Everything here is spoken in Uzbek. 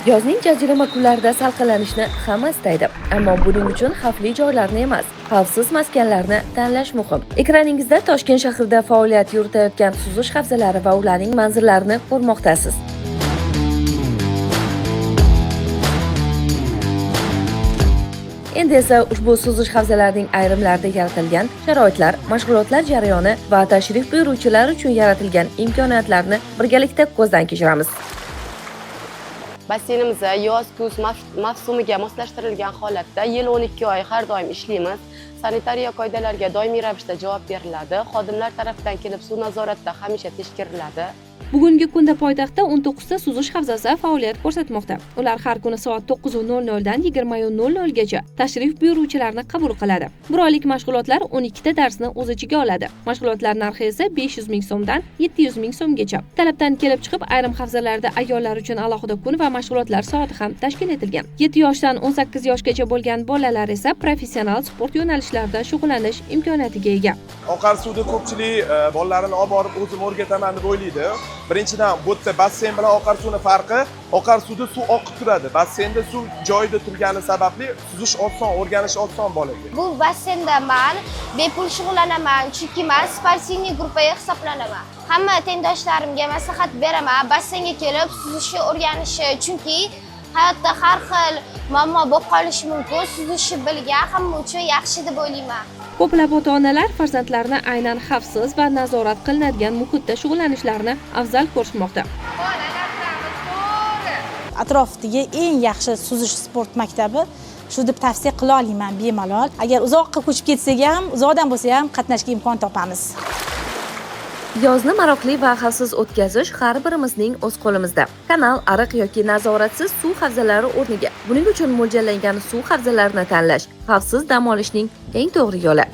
Yozning jazirama kunlarida salqinlanishni hamma istaydi, ammo buning uchun xavfli joylarni emas, xavfsiz maskanlarni tanlash muhim. Ekraningizda Toshkent shahrida faoliyat yuritayotgan suzish havzalari va ularning manzilalarini ko'rmoqdasiz. Endi esa ushbu suzish havzalarining ayrimlarida yaratilgan sharoitlar, mashg'ulotlar jarayoni va tashrif buyuruvchilar uchun yaratilgan imkoniyatlarni birgalikda ko'zdan kechiramiz. Basseynimizni yoz-kuz mavsumiga moslashtirilgan holatda yil 12 oy har doim ishlaymiz. Sanitariya qoidalariga doimiy ravishda javob beriladi. Xodimlar tarafdan kelib suv nazoratida hamisha tekshiriladi. Bugungi kunda poytaxtda 19 ta suzish havzasi faoliyat ko'rsatmoqda. Ular har kuni soat 9:00 dan 20:00 gacha tashrif buyuruvchilarni qabul qiladi. Bir oylik mashg'ulotlar 12 ta darsni o'z ichiga oladi. Mashg'ulotlar narxi esa 500 ming so'mdan 700 ming so'mgacha. Talabdan kelib chiqib, ayrim havzalarda ayollar uchun alohida kun va mashg'ulotlar soati ham tashkil etilgan. 7 yoshdan 18 yoshgacha bo'lgan bolalar esa professional sport yo'nalishlarida shug'ullanish imkoniyatiga ega. Oqar suvda ko'pchilik bolalarini olib borib o'zim o'rgataman deb o'ylaydi. Birinchidan, bu yerda basseyn bilan oqar suvning farqi, oqar suvda suv oqib turadi. Basseynda suv joyida turgani sababli suzish oson, o'rganish oson bo'ladi. Bu bassenda men bepul shug'ullanaman, chunki men sportivniy gruppaga hisoblanaman. Hamma tengdoshlarimga maslahat beraman, basseynga kelib suzishni o'rganishi, chunki hayotda har xil muammo bo'lib qolishi mumkin. Suzishni bilgan hamma uchun yaxshi deb o'ylayman. Ko'plab ota-onalar farzandlarini aynan xavfsiz va nazorat qilinadigan muhitda shug'ullanishlarini afzal ko'rishmoqda. Atrofdagi eng yaxshi suzish sport maktabi shu deb tavsiya qila olaman bemalol. Agar uzoqqa ko'chib ketsak ham, uzoqdan bo'lsa ham qatnashga imkon topamiz. Yozni maroqli va xavfsiz o'tkazish har birimizning o'z qo'limizda. Kanal, ariq yoki nazoratsiz suv havzalari o'rniga buning uchun mo'ljallangan suv havzalarini tanlash xavfsiz dam olishning eng to'g'ri yo'li.